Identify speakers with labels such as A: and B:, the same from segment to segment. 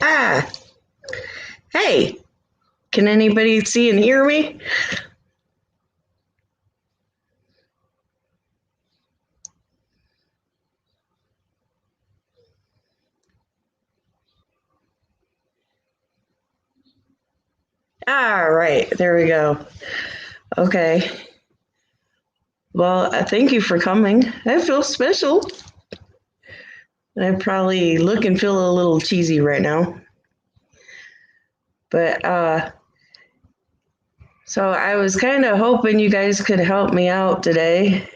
A: Ah, hey, can anybody see and hear me? All right, there we go. Okay. Well, thank you for coming. I feel special. I probably look and feel a little cheesy right now. But so I was kind of hoping you guys could help me out today.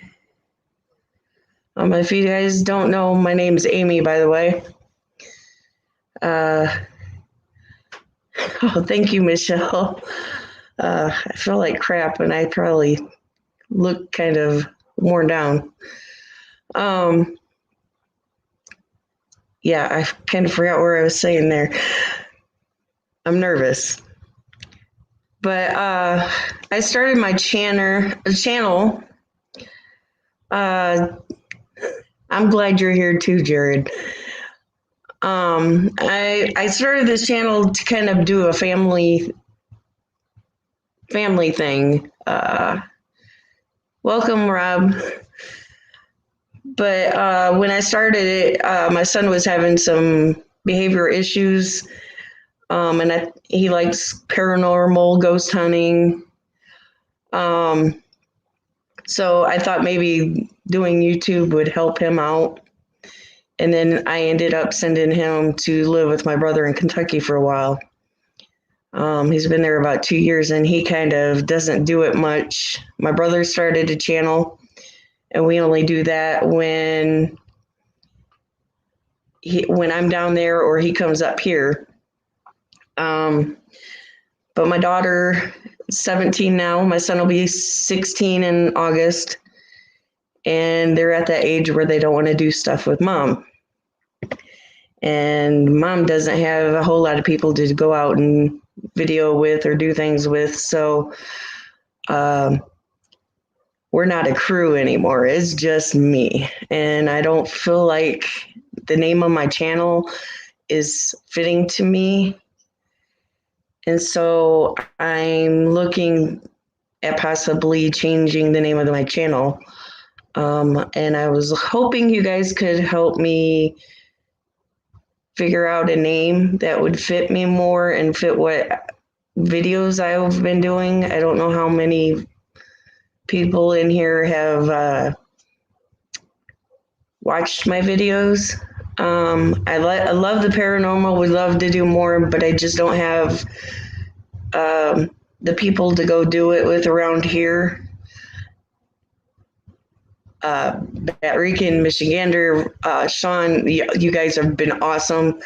A: If you guys don't know, my name's Amy, by the way. Uh, oh, thank you, Michelle. I feel like crap, and I probably look kind of worn down. Um, yeah, I kind of forgot where I was saying there. I'm nervous. But I started my channel. Uh, I'm glad you're here too, Jared. I started this channel to kind of do a family thing. Welcome, Rob. But when I started it, my son was having some behavior issues, and he likes paranormal, ghost hunting. Um, so I thought maybe doing YouTube would help him out. And then I ended up sending him to live with my brother in Kentucky for a while. He's been there about 2 years, and he kind of doesn't do it much. My brother started a channel, and we only do that when I'm down there or he comes up here. But my daughter is 17 now. My son will be 16 in August, and they're at that age where they don't want to do stuff with mom. And mom doesn't have a whole lot of people to go out and video with or do things with. So we're not a crew anymore. It's just me. And I don't feel like the name of my channel is fitting to me. And so I'm looking at possibly changing the name of my channel. And I was hoping you guys could help me figure out a name that would fit me more and fit what videos I've been doing. I don't know how many people in here have watched my videos. I love the paranormal, would love to do more, but I just don't have the people to go do it with around here. Batrick and Michigander, Sean, you guys have been awesome.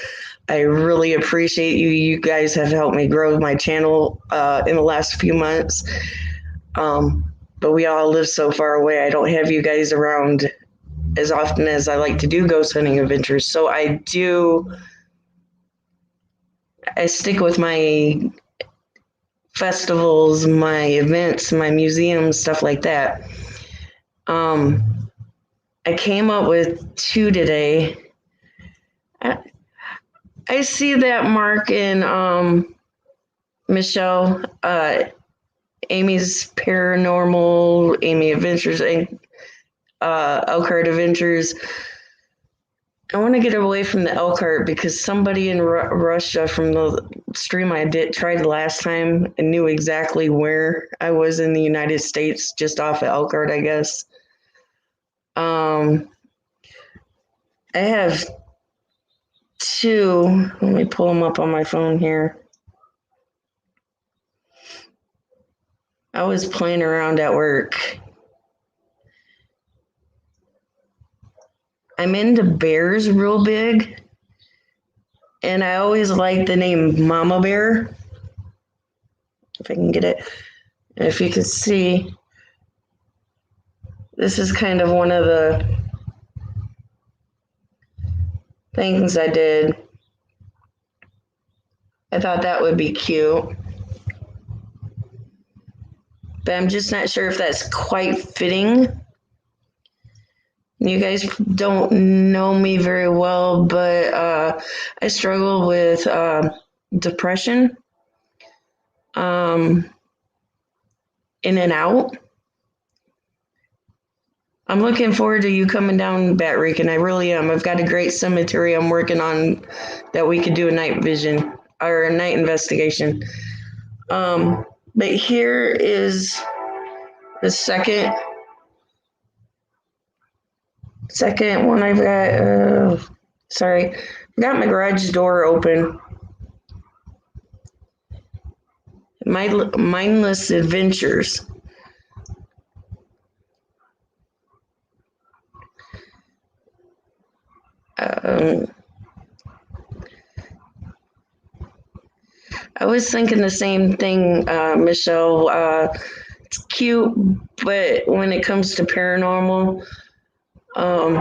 A: I really appreciate you. You guys have helped me grow my channel in the last few months. But we all live so far away. I don't have you guys around as often as I like to do ghost hunting adventures. So I stick with my festivals, my events, my museums, stuff like that. I came up with two today. I see that Mark and Michelle, Amy's Paranormal, Amy Adventures, and Elkhart Adventures. I want to get away from the Elkhart because somebody in Russia from the stream I tried last time and knew exactly where I was in the United States, just off of Elkhart, I guess. I have two. Let me pull them up on my phone here. I was playing around at work. I'm into bears real big, and I always like the name Mama Bear. If I can get it. And if you can see, this is kind of one of the things I did. I thought that would be cute. But I'm just not sure if that's quite fitting You guys don't know me very well, but I struggle with depression, um, in and out. I'm looking forward to you coming down, Bat Rican. I really am. I've got a great cemetery I'm working on that we could do a night vision or a night investigation. But here is the second one I've got. Sorry, I got my garage door open. My mindless adventures. Um, I was thinking the same thing, Michelle. It's cute, but when it comes to paranormal, um,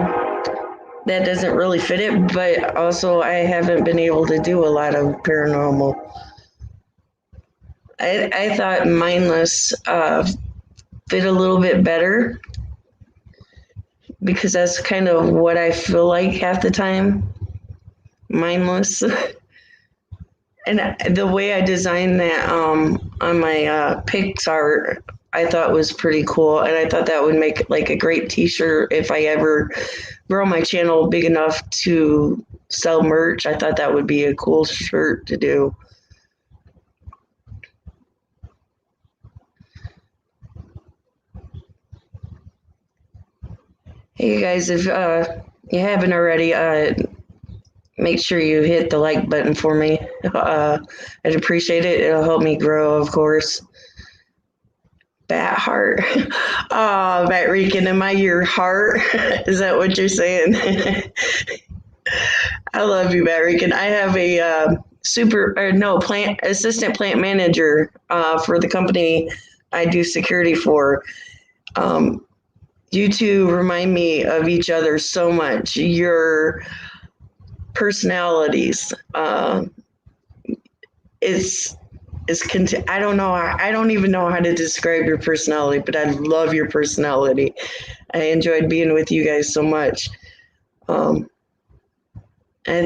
A: that doesn't really fit it. But also, I haven't been able to do a lot of paranormal. I thought mindless fit a little bit better because that's kind of what I feel like half the time. Mindless. And the way I designed that on my Pixar, I thought was pretty cool, and I thought that would make like a great T-shirt if I ever grow my channel big enough to sell merch. I thought that would be a cool shirt to do. Hey, you guys, if you haven't already, make sure you hit the like button for me. I'd appreciate it. It'll help me grow, of course. Bat heart. Oh, Bat Rican, am I your heart? Is that what you're saying? I love you, Bat Rican. I have a plant assistant plant manager for the company I do security for. Um, you two remind me of each other so much. Your personalities. I don't know. I don't even know how to describe your personality, but I love your personality. I enjoyed being with you guys so much. I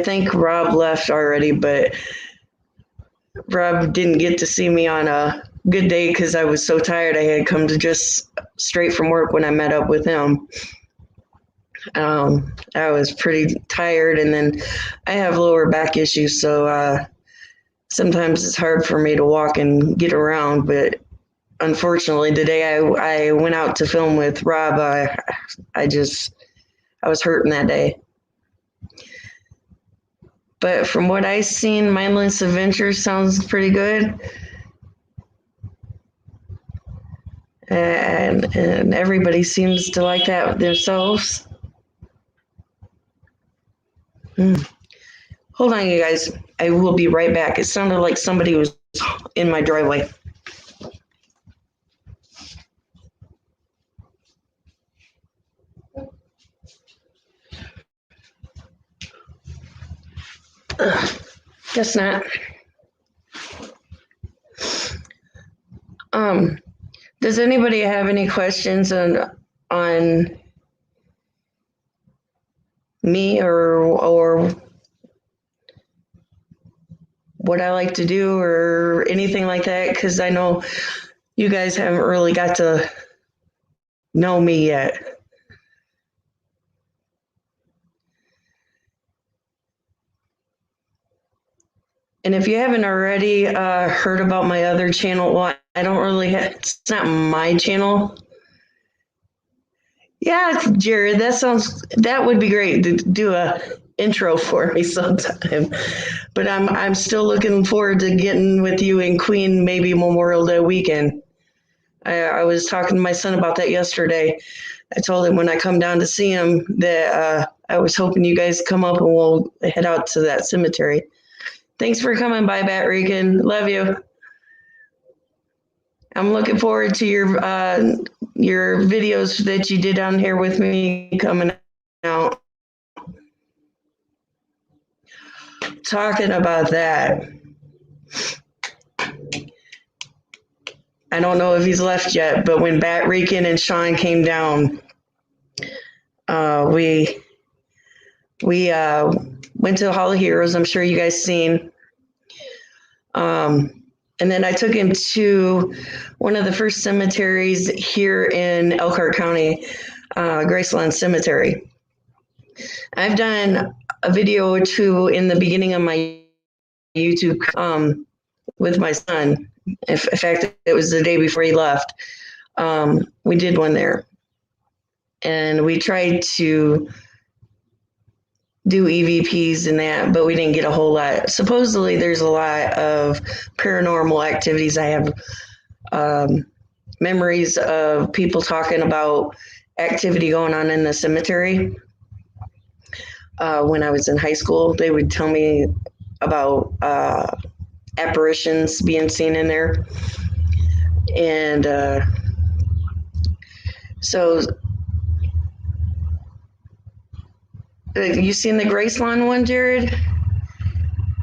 A: think Rob left already, but Rob didn't get to see me on a good day because I was so tired. I had come to just straight from work when I met up with him. I was pretty tired, and then I have lower back issues, so sometimes it's hard for me to walk and get around. But unfortunately, the day I went out to film with Rob, I was hurting that day. But from what I've seen, Mindless Adventure sounds pretty good. And everybody seems to like that themselves. Hold on, you guys. I will be right back. It sounded like somebody was in my driveway. Guess not. Does anybody have any questions on me or what I like to do or anything like that? Because I know you guys haven't really got to know me yet. And if you haven't already heard about my other channel, well, I don't really it's not my channel. Yeah, Jared, that would be great to do a intro for me sometime. But I'm still looking forward to getting with you in Queen maybe Memorial Day weekend. I was talking to my son about that yesterday. I told him when I come down to see him that I was hoping you guys come up and we'll head out to that cemetery. Thanks for coming by, Bat Rican. Love you. I'm looking forward to your videos that you did down here with me coming out. Talking about that, I don't know if he's left yet, but when Bat Rican and Sean came down, We went to Hall of Heroes. I'm sure you guys seen. And then I took him to one of the first cemeteries here in Elkhart County, Graceland Cemetery. I've done a video or two in the beginning of my YouTube with my son. In fact, it was the day before he left. We did one there. And we tried to do EVPs and that, but we didn't get a whole lot. Supposedly, there's a lot of paranormal activities. I have memories of people talking about activity going on in the cemetery. When I was in high school, they would tell me about apparitions being seen in there. And so you seen the Graceland one, Jared?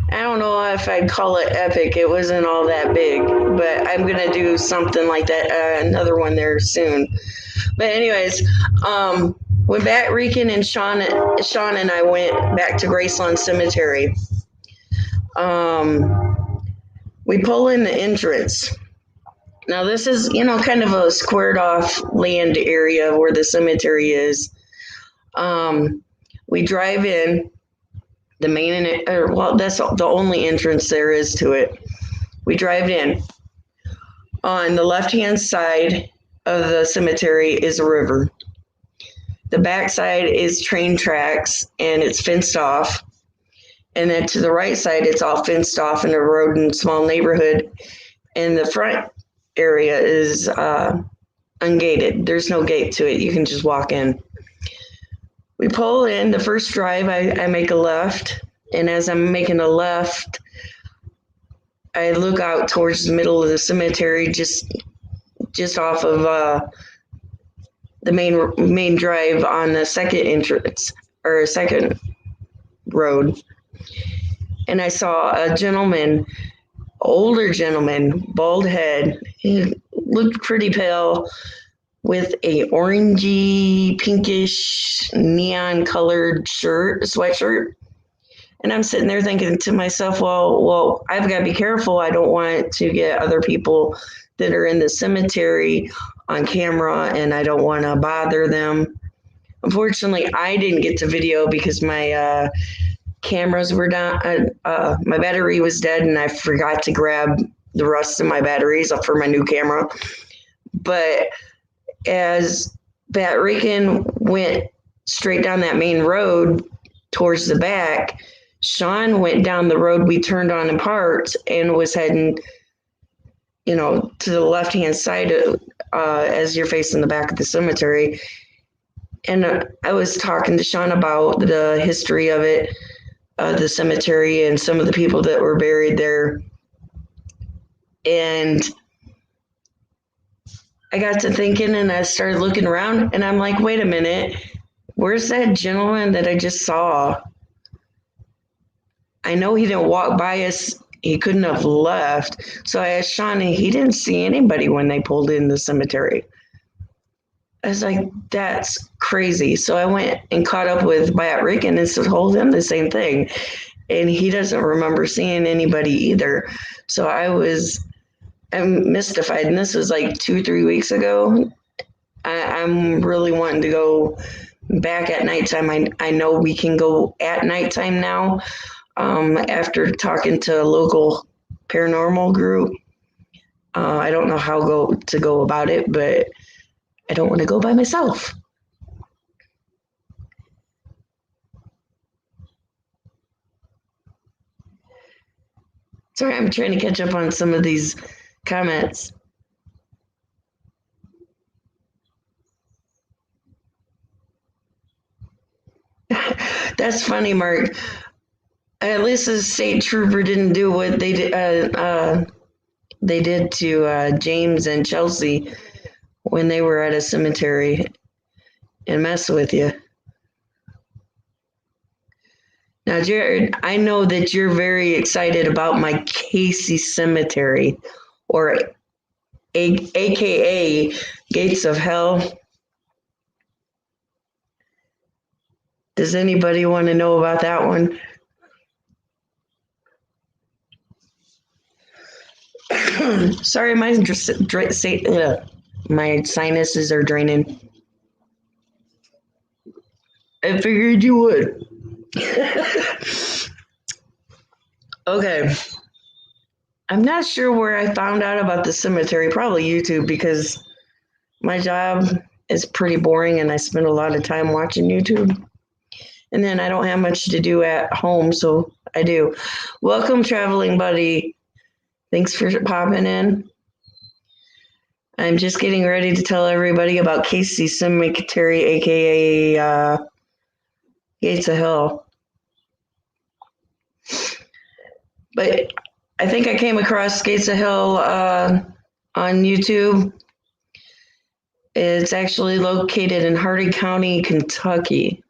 A: I don't know if I'd call it epic. It wasn't all that big, but I'm going to do something like that, another one there soon. But anyways, when Bat Rican and Sean and I went back to Graceland Cemetery, we pull in the entrance. Now this is, kind of a squared off land area where the cemetery is. We drive in. The main, that's the only entrance there is to it. We drive in. On the left-hand side of the cemetery is a river. The back side is train tracks, and it's fenced off. And then to the right side, it's all fenced off in a road and small neighborhood. And the front area is ungated. There's no gate to it. You can just walk in. We pull in the first drive. I make a left, and as I'm making a left, I look out towards the middle of the cemetery, just off of the main drive on the second entrance or second road, and I saw a gentleman, older gentleman, bald head. He looked pretty pale, with a orangey, pinkish, neon colored sweatshirt. And I'm sitting there thinking to myself, well, I've got to be careful. I don't want to get other people that are in the cemetery on camera, and I don't want to bother them. Unfortunately, I didn't get to video because my cameras were down. My battery was dead, and I forgot to grab the rest of my batteries for my new camera. But as Bat Rican went straight down that main road towards the back, Sean went down the road we turned on and parked and was heading, to the left-hand side as you're facing the back of the cemetery. And I was talking to Sean about the history of it, the cemetery, and some of the people that were buried there. And I got to thinking, and I started looking around, and I'm like, wait a minute, where's that gentleman that I just saw? I know he didn't walk by us. He couldn't have left. So I asked Sean, and he didn't see anybody when they pulled in the cemetery. I was like, that's crazy. So I went and caught up with Bat Rican and told him the same thing. And he doesn't remember seeing anybody either. So I'm mystified, and this was like 2-3 weeks ago. I'm really wanting to go back at nighttime. I know we can go at nighttime now. After talking to a local paranormal group, I don't know how to go about it, but I don't want to go by myself. Sorry, I'm trying to catch up on some of these comments. That's funny, Mark. At least the state trooper didn't do what they did to James and Chelsea when they were at a cemetery and mess with you. Now, Jared, I know that you're very excited about my Casey Cemetery, or AKA Gates of Hell. Does anybody want to know about that one? Sorry, my sinuses are draining. I figured you would. Okay. I'm not sure where I found out about the cemetery. Probably YouTube, because my job is pretty boring and I spend a lot of time watching YouTube. And then I don't have much to do at home, so I do. Welcome, traveling buddy. Thanks for popping in. I'm just getting ready to tell everybody about Casey Cemetery, aka Gates of Hell. But I think I came across Gates of Hell on YouTube. It's actually located in Hardin County, Kentucky,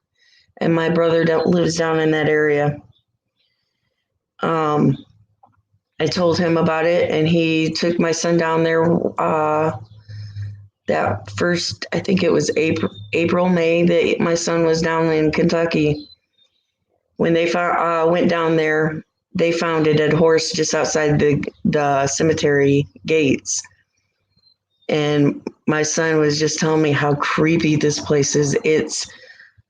A: and my brother lives down in that area. I told him about it, and he took my son down there. That first, I think it was April, May, that my son was down in Kentucky. When they went down there, they found a dead horse just outside the cemetery gates. And my son was just telling me how creepy this place is. It's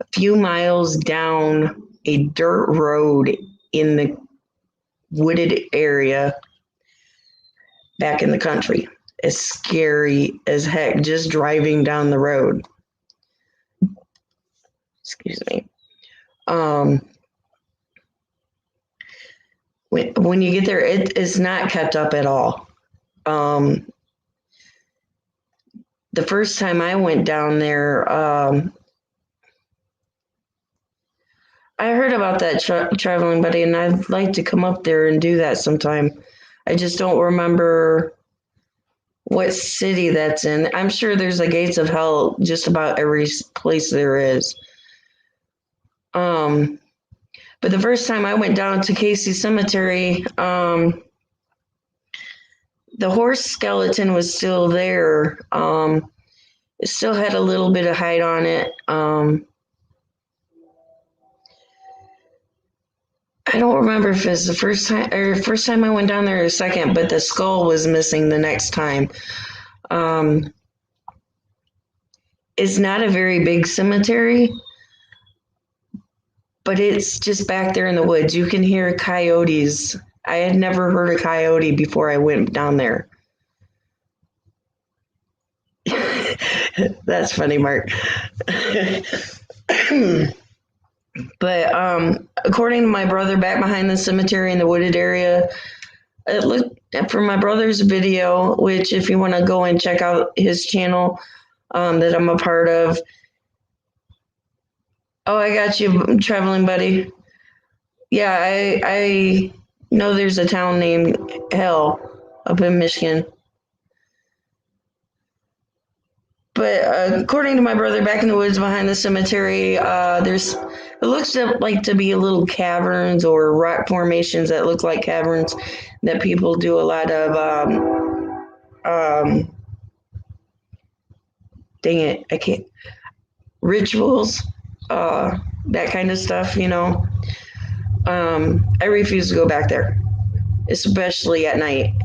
A: a few miles down a dirt road in the wooded area back in the country. It's scary as heck just driving down the road. Excuse me. When you get there, it is not kept up at all. The first time I went down there, I heard about that traveling buddy, and I'd like to come up there and do that sometime. I just don't remember what city that's in. I'm sure there's a Gates of Hell just about every place there is. But the first time I went down to Casey Cemetery, the horse skeleton was still there. It still had a little bit of hide on it. I don't remember if it's the first time I went down there or second, but the skull was missing the next time. It's not a very big cemetery, but it's just back there in the woods. You can hear coyotes. I had never heard a coyote before I went down there. That's funny, Mark. But according to my brother, back behind the cemetery in the wooded area, it looked for my brother's video, which if you want to go and check out his channel that I'm a part of. Oh, I got you, traveling buddy. Yeah, I know there's a town named Hell up in Michigan. But according to my brother, back in the woods behind the cemetery, it looks like to be little caverns or rock formations that look like caverns that people do a lot of, dang it, I can't, rituals, that kind of stuff, you know. I refuse to go back there, especially at night.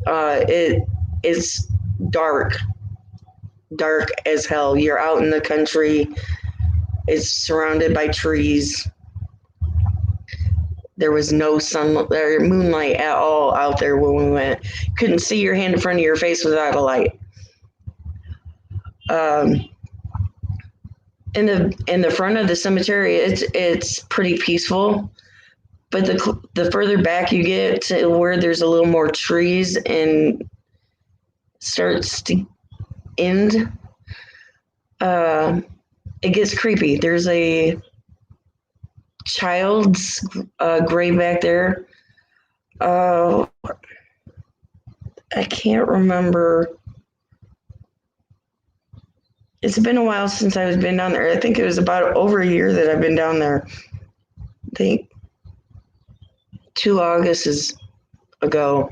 A: It is dark as hell. You're out in the country. It's surrounded by trees. There was no sunlight or moonlight at all out there when we went. Couldn't see your hand in front of your face without a light. In the front of the cemetery, it's pretty peaceful, but the further back you get to where there's a little more trees and starts to end, it gets creepy. There's a child's grave back there. I can't remember. It's been a while since I've been down there. I think it was about over a year that I've been down there. I think 2 Augusts ago.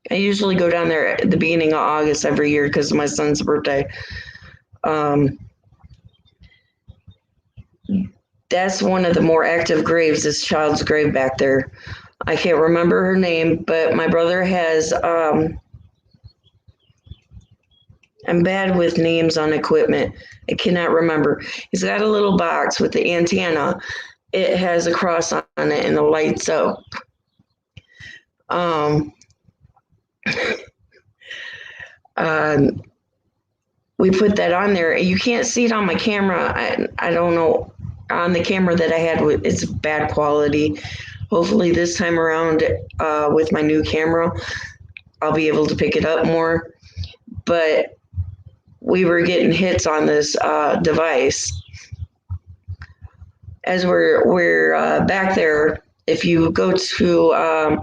A: I usually go down there at the beginning of August every year because of my son's birthday. that's one of the more active graves, this child's grave back there. I can't remember her name, but my brother has, I'm bad with names on equipment. I cannot remember. He's got a little box with the antenna. It has a cross on it and it lights up. Um, we put that on there. You can't see it on my camera. I don't know. On the camera that I had, it's bad quality. Hopefully this time around, with my new camera, I'll be able to pick it up more. But we were getting hits on this device as we're back there. If you go to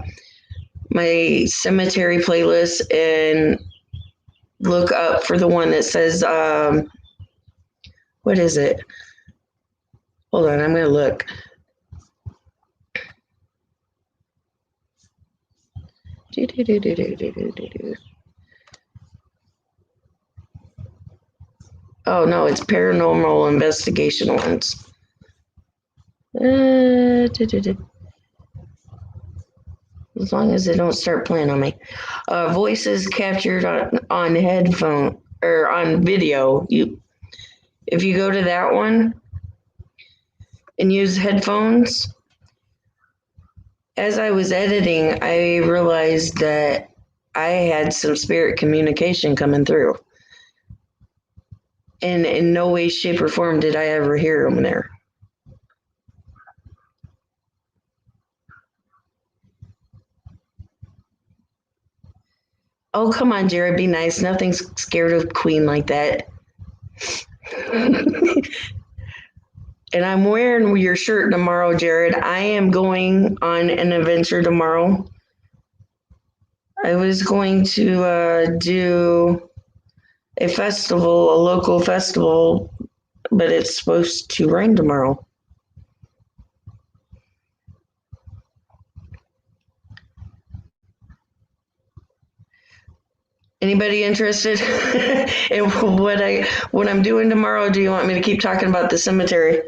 A: my cemetery playlist and look up for the one that says, what is it? Hold on, I'm going to look. Oh, no, it's paranormal investigation ones. As long as they don't start playing on me. Voices captured on headphone or on video. If you go to that one and use headphones, as I was editing, I realized that I had some spirit communication coming through. And in no way, shape, or form did I ever hear them there. Oh, come on, Jared, be nice. Nothing's scared of Queen like that. And I'm wearing your shirt tomorrow, Jared. I am going on an adventure tomorrow. I was going to do a festival, a local festival, but it's supposed to rain tomorrow. Anybody interested in what I'm doing tomorrow? Do you want me to keep talking about the cemetery?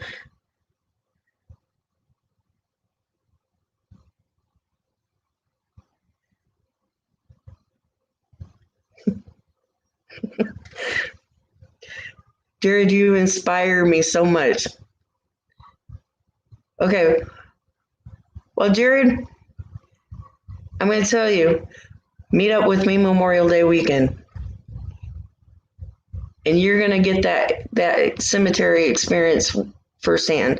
A: Jared, you inspire me so much. Okay. Well, Jared, I'm going to tell you, meet up with me Memorial Day weekend. And you're going to get that cemetery experience firsthand.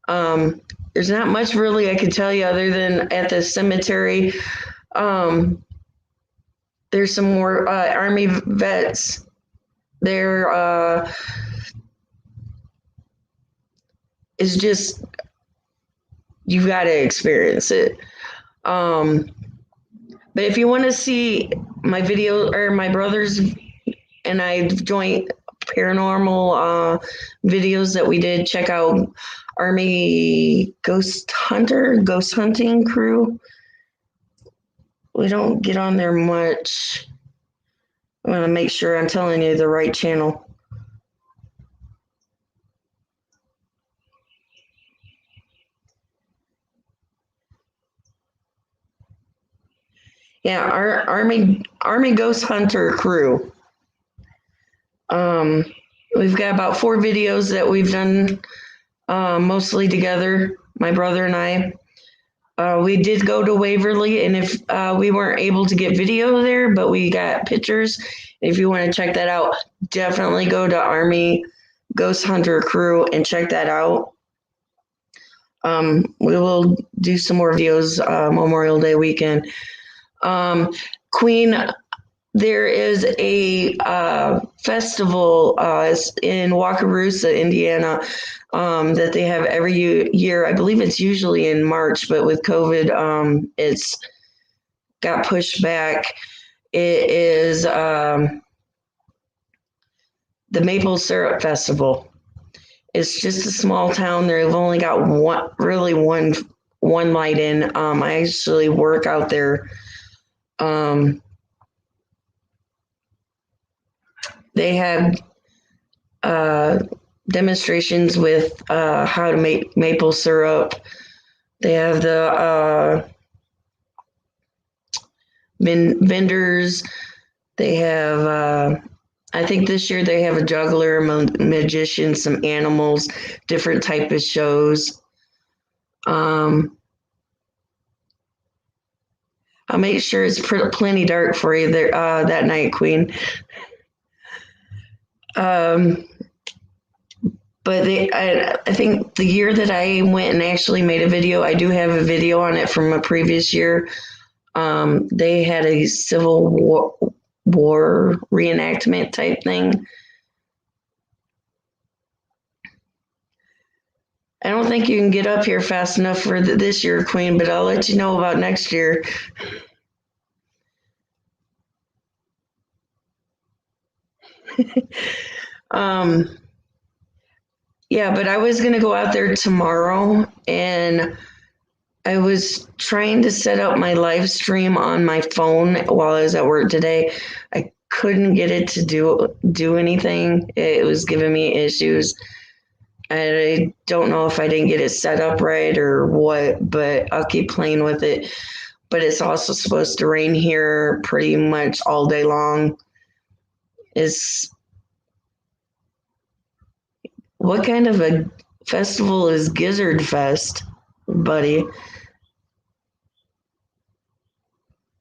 A: There's not much really I can tell you other than at the cemetery, there's some more Army vets. There is just, you've got to experience it. But if you want to see my video or my brother's and I joint paranormal videos that we did, check out Army Ghost Hunting Crew. We don't get on there much. I want to make sure I'm telling you the right channel. Yeah, our Army Ghost Hunter Crew. We've got about 4 videos that we've done, mostly together, my brother and I. We did go to Waverly, and if we weren't able to get video there, but we got pictures. If you want to check that out, definitely go to Army Ghost Hunter Crew and check that out. We will do some more videos Memorial Day weekend. Queen, there is a festival in Wakarusa, Indiana, that they have every year. I believe it's usually in March, but with COVID, it's got pushed back. It is the Maple Syrup Festival. It's just a small town. They've only got one light in. I actually work out there. They have demonstrations with how to make maple syrup. They have the vendors. They have, I think this year they have a juggler, magician, some animals, different type of shows. I'll make sure it's plenty dark for you there that night, Queen. But I think the year that I went and actually made a video, I do have a video on it from a previous year. They had a Civil War reenactment type thing. I don't think you can get up here fast enough for this year, Queen, but I'll let you know about next year. Yeah, but I was going to go out there tomorrow, and I was trying to set up my live stream on my phone while I was at work today. I couldn't get it to do anything. It was giving me issues. I don't know if I didn't get it set up right or what, but I'll keep playing with it. But it's also supposed to rain here pretty much all day long. What kind of a festival is Gizzard Fest, buddy?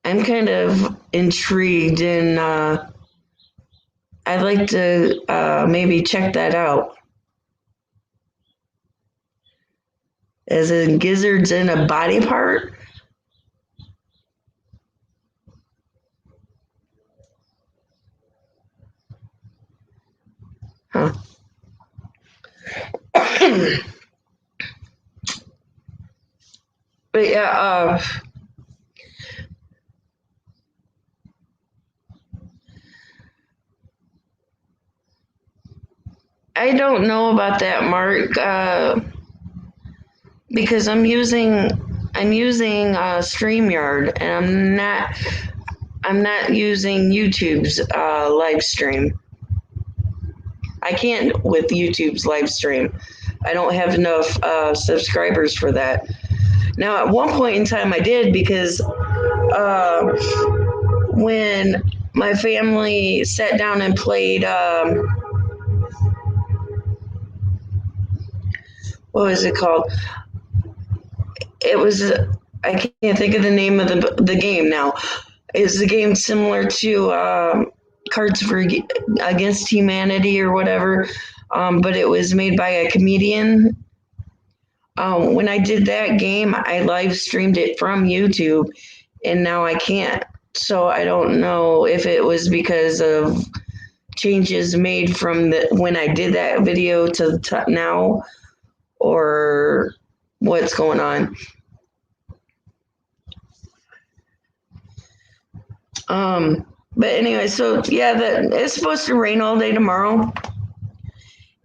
A: I'm kind of intrigued, and I'd like to maybe check that out. As in gizzards in a body part? Huh. But yeah, I don't know about that, Mark, because I'm using StreamYard, and I'm not using YouTube's live stream. I can't with YouTube's live stream. I don't have enough subscribers for that. Now, at one point in time, I did because when my family sat down and played, what was it called? It was, I can't think of the name of the game now. It's a game similar to Cards Against Humanity or whatever, but it was made by a comedian. When I did that game, I live streamed it from YouTube, and now I can't. So I don't know if it was because of changes made from when I did that video to now, or what's going on. But anyway, so yeah, it's supposed to rain all day tomorrow,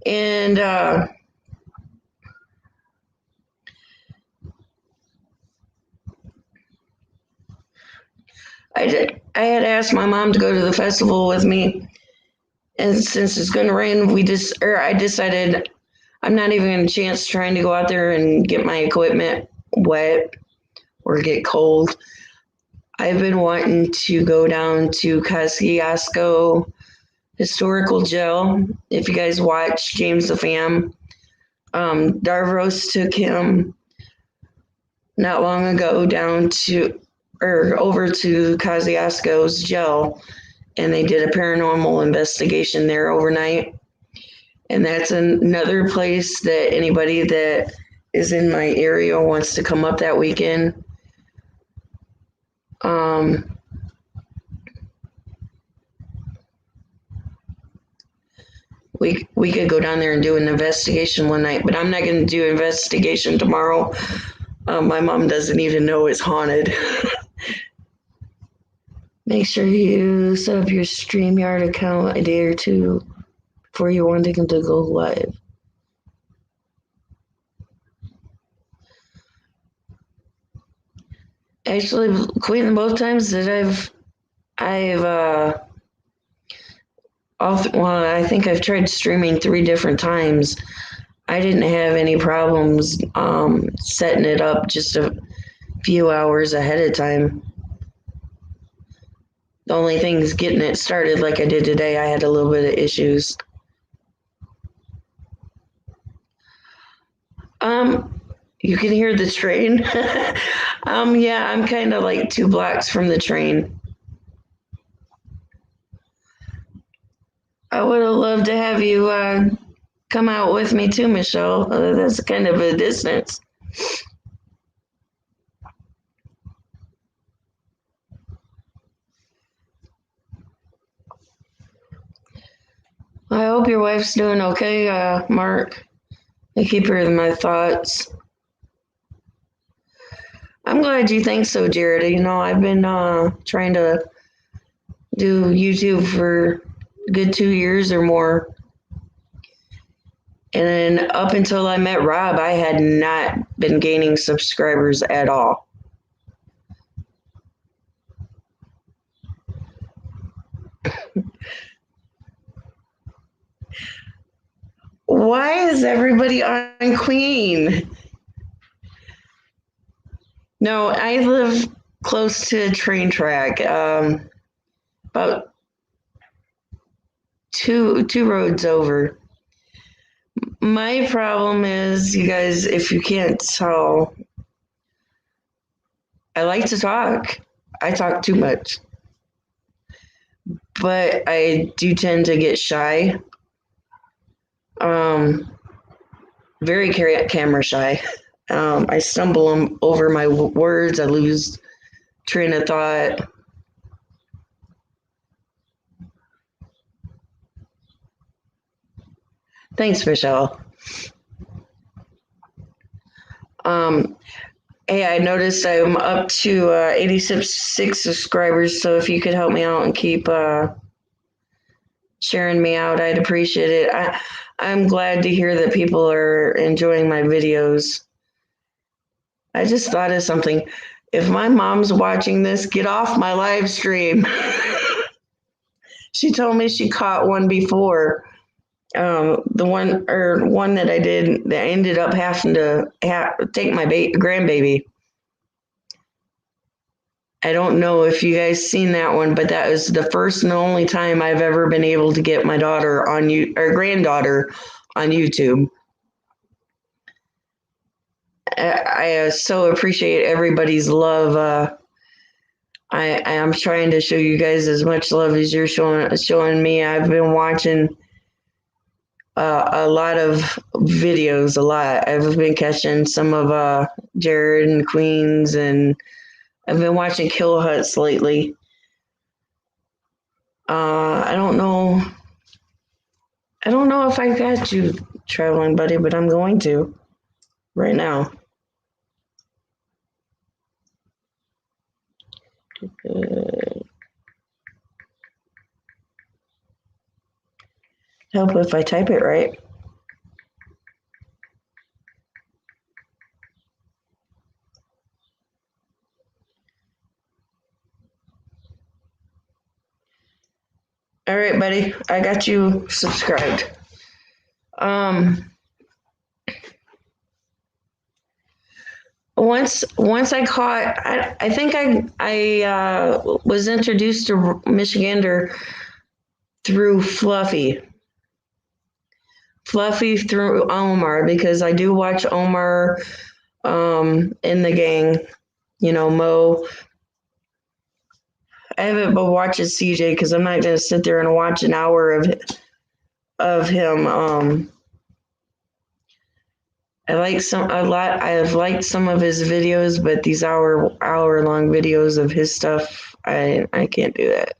A: and I had asked my mom to go to the festival with me, and since it's going to rain, I decided I'm not even going to chance trying to go out there and get my equipment wet or get cold. I've been wanting to go down to Kosciuszko Historical Jail. If you guys watch James the Fam, Darvos took him not long ago down to or over to Kosciuszko's jail, and they did a paranormal investigation there overnight. And that's another place that anybody that is in my area wants to come up that weekend. We could go down there and do an investigation one night, but I'm not going to do an investigation tomorrow. My mom doesn't even know it's haunted. Make sure you set up your StreamYard account a day or two before you want them to go live. Actually, Queen, both times that I've Well, I think I've tried streaming 3 different times. I didn't have any problems setting it up just a few hours ahead of time. The only thing is getting it started like I did today. I had a little bit of issues. You can hear the train. Yeah, I'm kind of like 2 blocks from the train. I would have loved to have you come out with me too, Michelle. That's kind of a distance. I hope your wife's doing okay, Mark. I keep her in my thoughts. I'm glad you think so, Jared. You know, I've been trying to do YouTube for a good 2 years or more. And then up until I met Rob, I had not been gaining subscribers at all. Why is everybody on Queen? No, I live close to a train track, about two roads over. My problem is, you guys, if you can't tell, I like to talk. I talk too much, but I do tend to get shy. Um, very camera shy. I stumble over my words. I lose train of thought. Thanks, Michelle. Hey, I noticed I'm up to 86 subscribers, so if you could help me out and keep sharing me out, I'd appreciate it. I'm glad to hear that people are enjoying my videos. I just thought of something. If my mom's watching this, get off my live stream. She told me she caught one before. The one that I did that I ended up having to take my grandbaby. I don't know if you guys seen that one, but that was the first and only time I've ever been able to get my daughter on or granddaughter on YouTube. I so appreciate everybody's love. I am trying to show you guys as much love as you're showing me. I've been watching a lot of videos, a lot. I've been catching some of Jared and Queens, and I've been watching Kill Huts lately. I don't know. I don't know if I got you, traveling buddy, but I'm going to right now. Help if I type it right. All right, buddy. I got you subscribed. Once I caught, I think I was introduced to Michigander through Fluffy. Fluffy through Omar, because I do watch Omar in the gang. You know, Mo. I haven't been watching CJ because I'm not gonna sit there and watch an hour of him. I like some a lot. I've liked some of his videos, but these hour long videos of his stuff, I can't do that.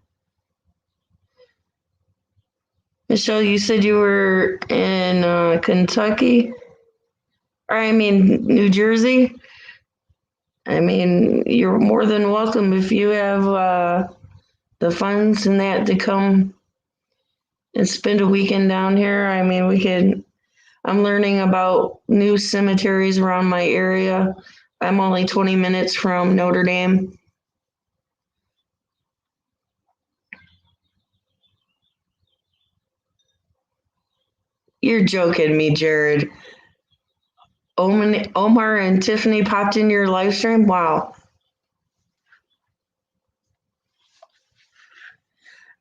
A: Michelle, you said you were in Kentucky, or I mean New Jersey. I mean, you're more than welcome if you have the funds and that to come and spend a weekend down here. I mean, we could. I'm learning about new cemeteries around my area. I'm only 20 minutes from Notre Dame. You're joking me, Jared. Omar and Tiffany popped in your live stream? Wow.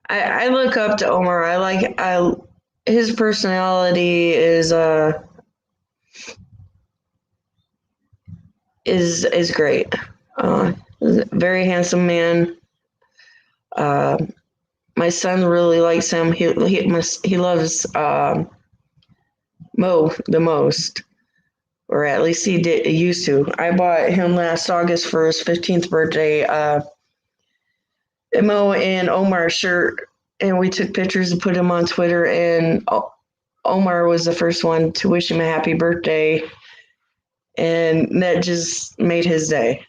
A: I look up to Omar. His personality is great. Very handsome man. My son really likes him. He loves Mo the most, or at least he used to. I bought him last August for his 15th birthday. Mo and Omar shirt, and we took pictures and put them on Twitter. And Omar was the first one to wish him a happy birthday, and that just made his day.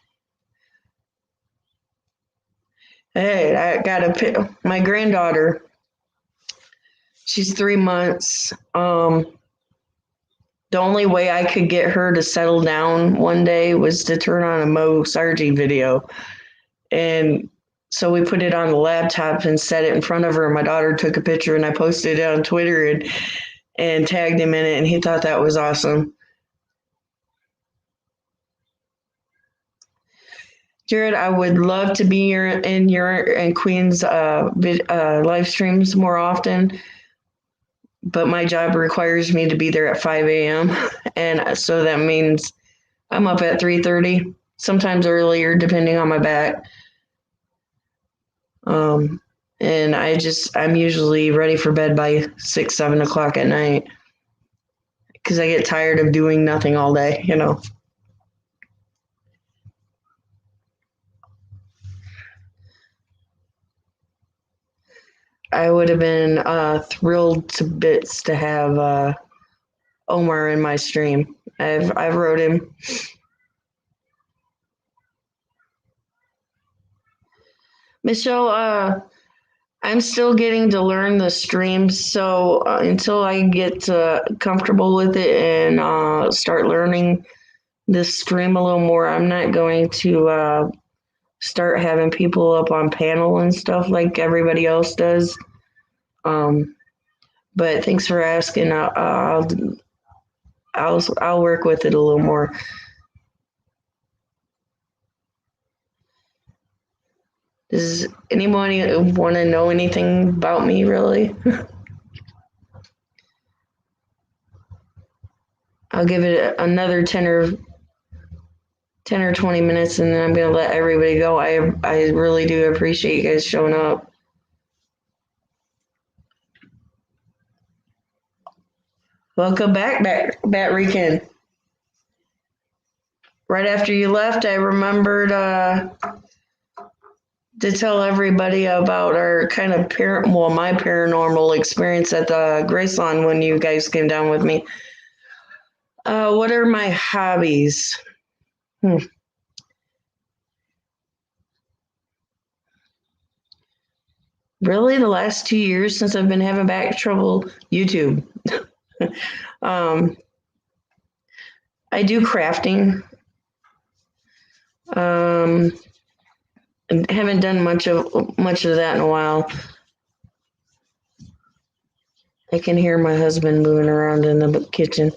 A: Hey, I got my granddaughter. She's 3 months. The only way I could get her to settle down one day was to turn on a Mo Sargi video. And so we put it on the laptop and set it in front of her. My daughter took a picture and I posted it on Twitter and tagged him in it, and he thought that was awesome. Jared, I would love to be in your and Queen's live streams more often, but my job requires me to be there at 5 a.m. And so that means I'm up at 3:30, sometimes earlier, depending on my back. And I'm usually ready for bed by 6, 7 o'clock at night because I get tired of doing nothing all day, you know. I would have been thrilled to bits to have Omar in my stream. I've wrote him. Michelle, I'm still getting to learn the streams, so until I get comfortable with it and start learning this stream a little more, I'm not going to start having people up on panel and stuff like everybody else does. But thanks for asking. I'll work with it a little more. Does anyone want to know anything about me, really? I'll give it another 10 or 20 minutes, and then I'm going to let everybody go. I really do appreciate you guys showing up. Welcome back, Bat Rican. Right after you left, I remembered to tell everybody about our kind of my paranormal experience at the Graceland when you guys came down with me. What are my hobbies? Really, the last 2 years since I've been having back trouble, YouTube. I do crafting. I haven't done much of that in a while. I can hear my husband moving around in the kitchen.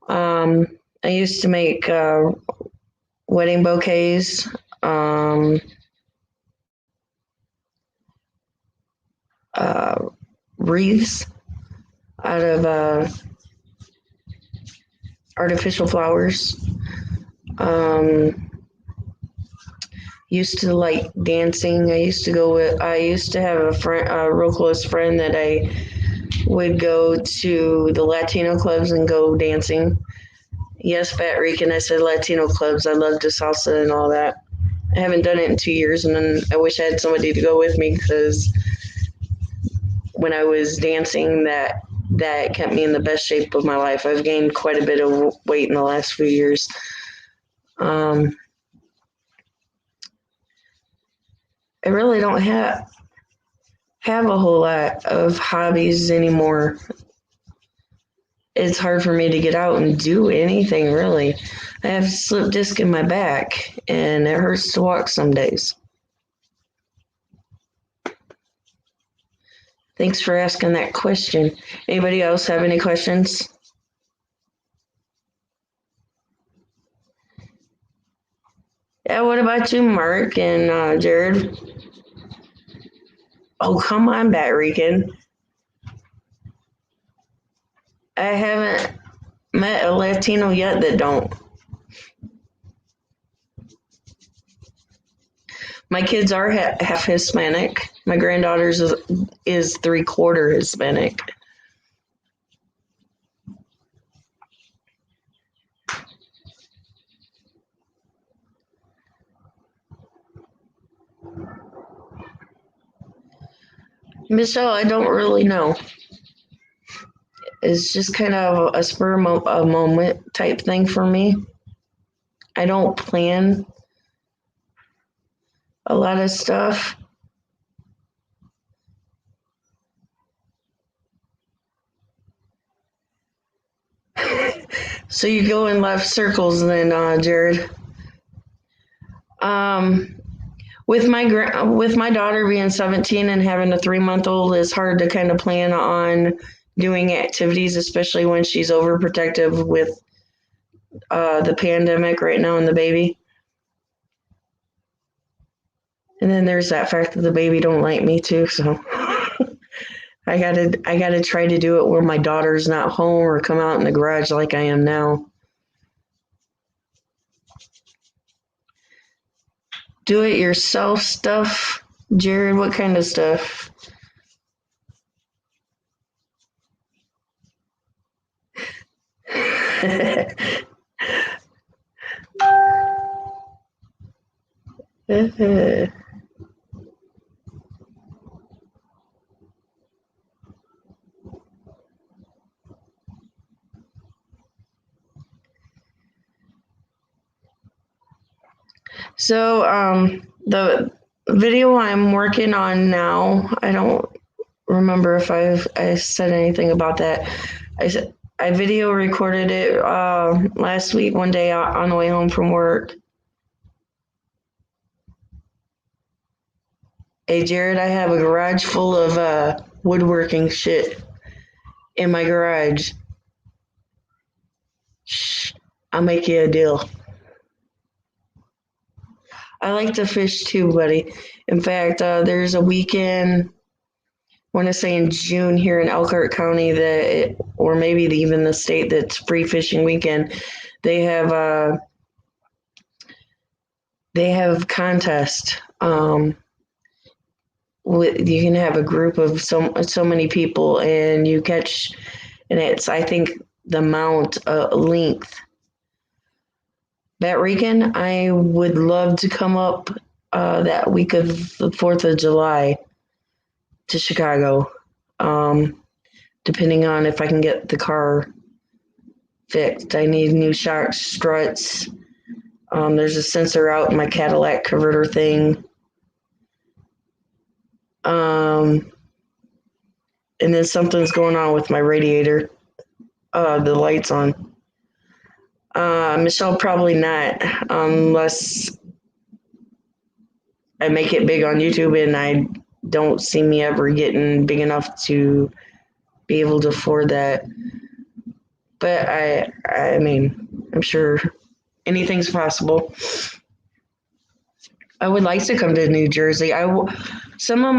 A: I used to make wedding bouquets. Wreaths out of artificial flowers. Used to like dancing. I used to have a real close friend that I would go to the Latino clubs and go dancing. Yes, Bat Rican, I said Latino clubs. I love the salsa and all that. I haven't done it in 2 years, and then I wish I had somebody to go with me because when I was dancing, that kept me in the best shape of my life. I've gained quite a bit of weight in the last few years. I really don't have a whole lot of hobbies anymore. It's hard for me to get out and do anything, really. I have a slip disc in my back, and it hurts to walk some days. Thanks for asking that question. Anybody else have any questions? Yeah, what about you, Mark and Jared? Oh, come on, Bat Rican. I haven't met a Latino yet that don't. My kids are half Hispanic. My granddaughter's is 3/4 Hispanic. Michelle, I don't really know. It's just kind of a spur a moment type thing for me. I don't plan a lot of stuff. So you go in left circles then, Jared. Um, with my daughter being 17 and having a 3-month-old, it's hard to kind of plan on doing activities, especially when she's overprotective with the pandemic right now and the baby. And then there's that fact that the baby don't like me too, so I gotta try to do it where my daughter's not home or come out in the garage like I am now. Do it yourself stuff, Jared. What kind of stuff? So, the video I'm working on now, I don't remember if I said anything about that. I video recorded it last week, one day on the way home from work. Hey, Jared, I have a garage full of woodworking shit in my garage. Shh, I'll make you a deal. I like to fish too, buddy. In fact, there's a weekend, I want to say in June here in Elkhart County or maybe even the state, that's free fishing weekend. They have contest. You can have a group of so many people, and you catch, and it's, I think, the amount length. That Regan, I would love to come up that week of the 4th of July to Chicago, depending on if I can get the car fixed. I need new shocks, struts. There's a sensor out in my Cadillac converter thing. And then something's going on with my radiator. The light's on. Michelle, probably not, unless I make it big on YouTube, and I don't see me ever getting big enough to be able to afford that. But I mean, I'm sure anything's possible. I would like to come to New Jersey. Some of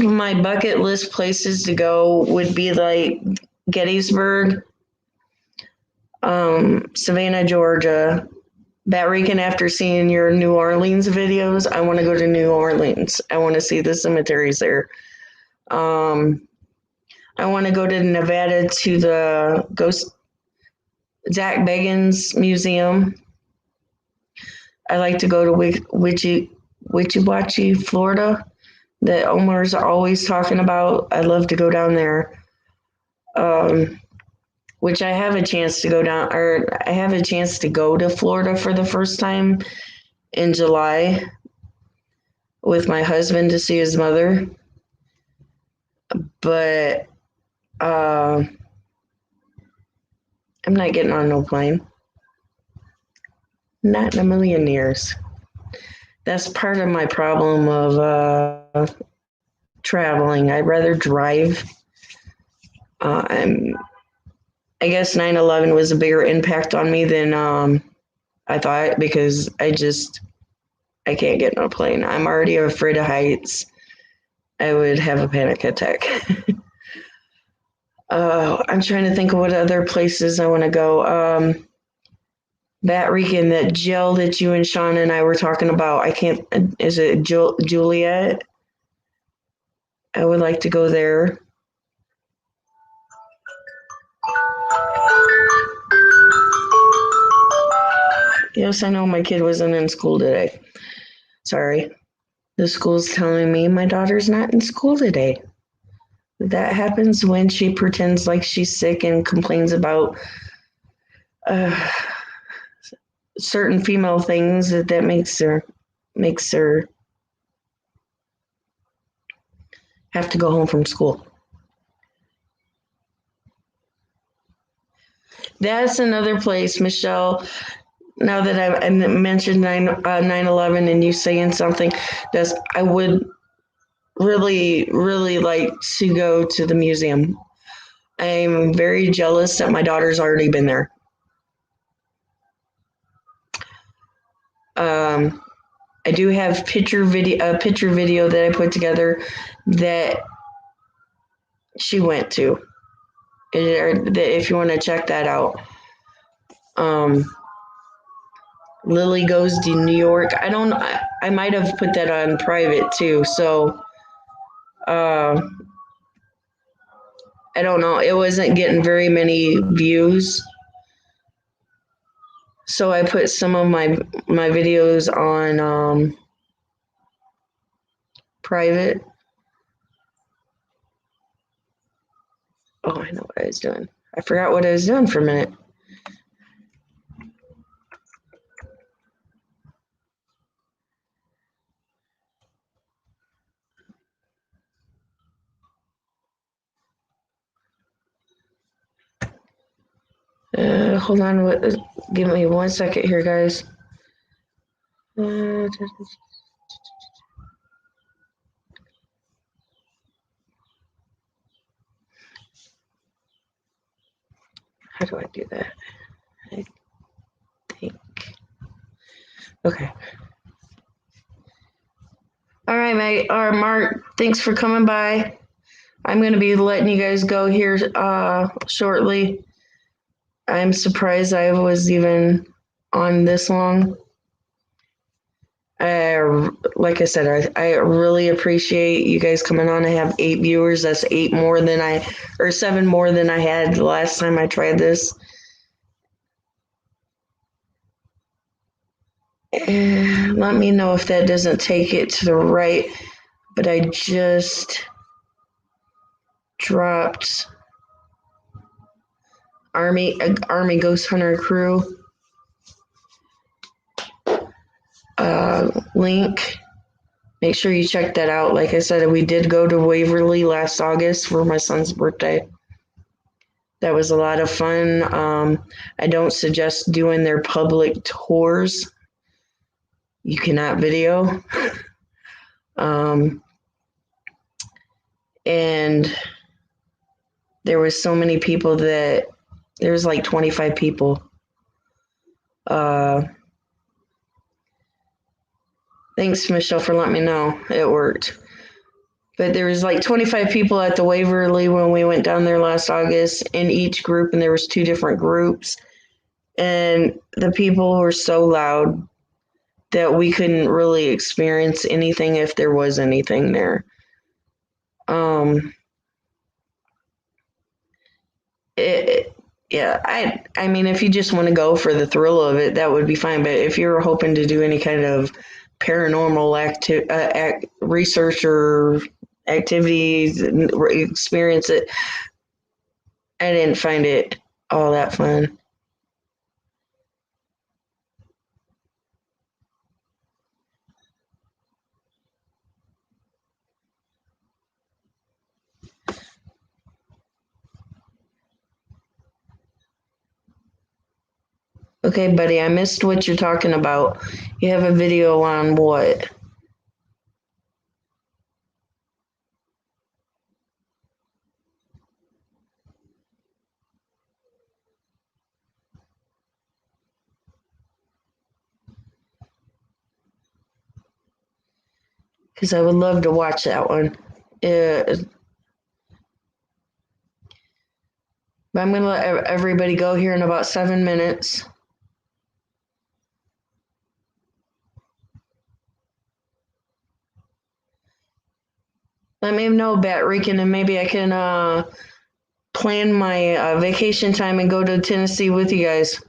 A: my bucket list places to go would be like Gettysburg, Savannah, Georgia. Bat Rican, after seeing your New Orleans videos, I want to go to New Orleans. I want to see the cemeteries there. I want to go to Nevada to the Zach Bagans Museum. I like to go to Wichita, Florida, that Omar's always talking about. I love to go down there. Which I have a chance to go down, or I have a chance to go to Florida for the first time in July with my husband to see his mother. But I'm not getting on no plane. Not in a million years. That's part of my problem of traveling. I'd rather drive. I'm I guess 9/11 was a bigger impact on me than I thought because I can't get on a plane. I'm already afraid of heights. I would have a panic attack. I'm trying to think of what other places I want to go. That Rican, that Jill that you and Sean and I were talking about. I can't. Is it Juliet? I would like to go there. Yes, I know my kid wasn't in school today. Sorry. The school's telling me my daughter's not in school today. That happens when she pretends like she's sick and complains about uh, certain female things that makes her have to go home from school. That's another place, Michelle. Now that I mentioned 9/11 and you saying something, I would really like to go to the museum. I'm very jealous that my daughter's already been there. Um, I do have a picture video that I put together that she went to. If you want to check that out, um, Lily goes to New York. I don't. I might have put that on private too. So uh, I don't know. It wasn't getting very many views. So I put some of my videos on private. Oh, I know what I was doing. I forgot what I was doing for a minute. Hold on. Give me 1 second here, guys. How do I do that? I think. Okay. All right, mate. All right, Mark. Thanks for coming by. I'm going to be letting you guys go here shortly. I'm surprised I was even on this long. Like I said, I really appreciate you guys coming on. I have 8 viewers. That's 7 more than I had the last time I tried this. Let me know if that doesn't take it to the right, but I just dropped Army Ghost Hunter Crew link. Make sure you check that out. Like I said, we did go to Waverly last August for my son's birthday. That was a lot of fun. I don't suggest doing their public tours. You cannot video. And there was so many people that there was like 25 people. Thanks, Michelle, for letting me know. It worked. But there was like 25 people at the Waverly when we went down there last August in each group, and there was 2 different groups. And the people were so loud that we couldn't really experience anything if there was anything there. Yeah, I mean, if you just want to go for the thrill of it, that would be fine. But if you're hoping to do any kind of paranormal research or activities, experience it, I didn't find it all that fun. Okay, buddy, I missed what you're talking about. You have a video on what? Because I would love to watch that one. But I'm going to let everybody go here in about 7 minutes. Let me know, Bat Rican, and maybe I can plan my vacation time and go to Tennessee with you guys.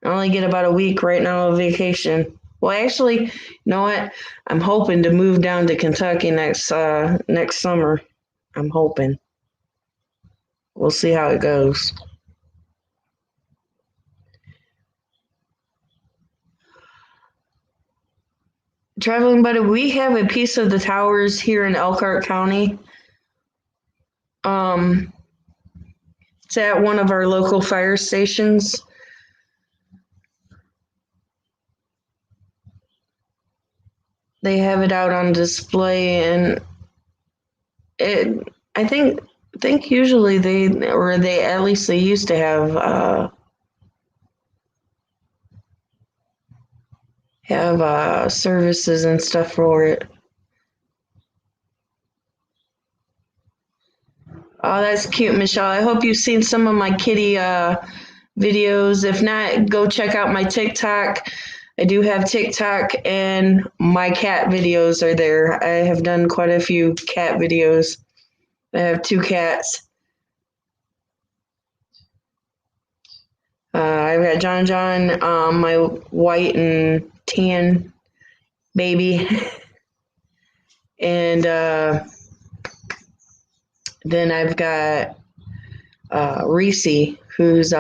A: I only get about a week right now of vacation. Well, actually, you know what? I'm hoping to move down to Kentucky next summer. I'm hoping. We'll see how it goes. Traveling buddy, we have a piece of the towers here in Elkhart County. It's at one of our local fire stations. They have it out on display, and I think usually they at least they used to have services and stuff for it. Oh, that's cute, Michelle. I hope you've seen some of my kitty videos. If not, go check out my TikTok. I do have TikTok, and my cat videos are there. I have done quite a few cat videos. I have 2 cats. I've got John, my white and tan baby, and then I've got Reese, who's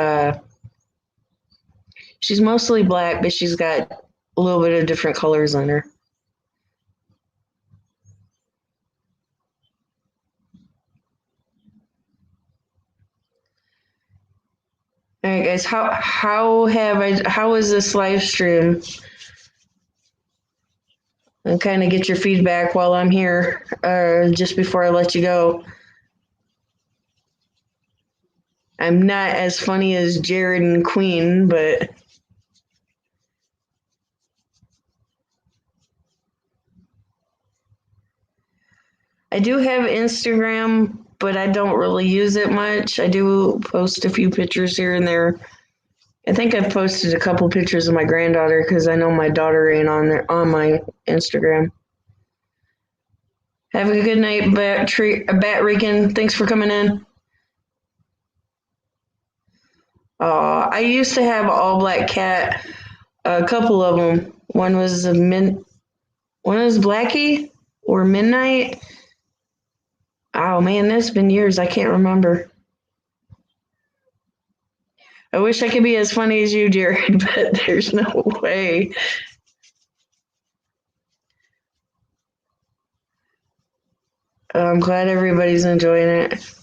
A: she's mostly black, but she's got a little bit of different colors on her. All right, guys. How is this live stream? And kind of get your feedback while I'm here, just before I let you go. I'm not as funny as Jared and Queen, but I do have Instagram, but I don't really use it much. I do post a few pictures here and there. I think I've posted a couple pictures of my granddaughter because I know my daughter ain't on my Instagram. Have a good night, Bat Rican. Thanks for coming in. I used to have an all black cat. A couple of them. One was Blackie or Midnight. Oh man, it's been years. I can't remember. I wish I could be as funny as you, Jared, but there's no way. I'm glad everybody's enjoying it.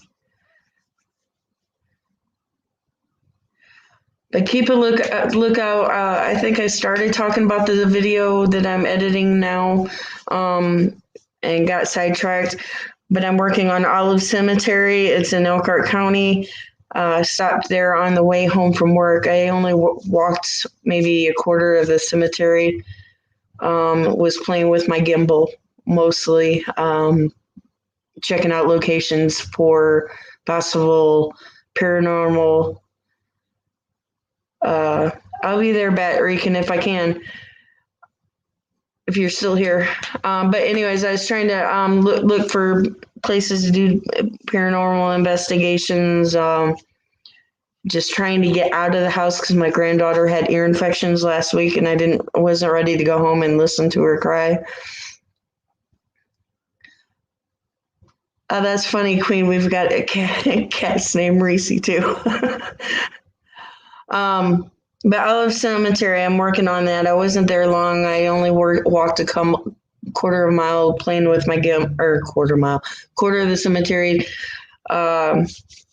A: But keep a lookout. I think I started talking about the video that I'm editing now, and got sidetracked. But I'm working on Olive Cemetery. It's in Elkhart County. Stopped there on the way home from work. I only walked maybe a quarter of the cemetery. Was playing with my gimbal mostly, checking out locations for possible paranormal. I'll be there, Bat Rican, if I can, if you're still here. But anyways, I was trying to look for places to do paranormal investigations. Just trying to get out of the house because my granddaughter had ear infections last week, and I wasn't ready to go home and listen to her cry. That's funny, Queen. We've got a cat's named Reese too. But Olive Cemetery, I'm working on that. I wasn't there long. I only walked a quarter of a mile playing with my quarter of the cemetery,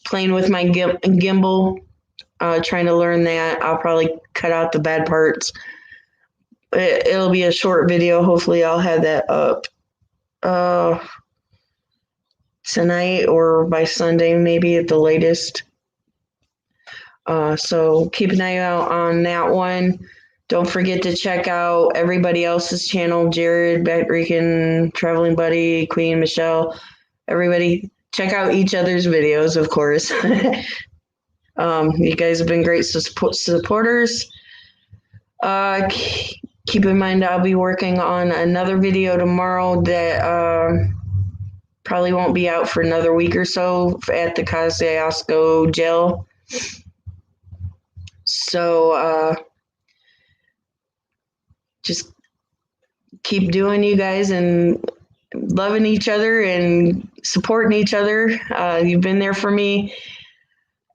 A: playing with my gimbal. trying to learn that. I'll probably cut out the bad parts. It'll be a short video. Hopefully, I'll have that up tonight or by Sunday, maybe at the latest. So keep an eye out on that one. Don't forget to check out everybody else's channel, Jared, Batrican, Traveling Buddy, Queen, Michelle, everybody. Check out each other's videos, of course. You guys have been great supporters. Keep in mind, I'll be working on another video tomorrow that probably won't be out for another week or so at the Kosciuszko jail. So just keep doing, you guys, and loving each other and supporting each other. You've been there for me.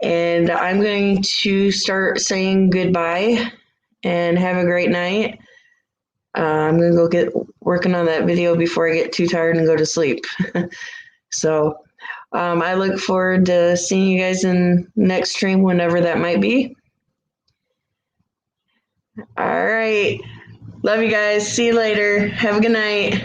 A: And I'm going to start saying goodbye and have a great night. I'm going to go get working on that video before I get too tired and go to sleep. So I look forward to seeing you guys in next stream, whenever that might be. All right. Love you guys. See you later. Have a good night.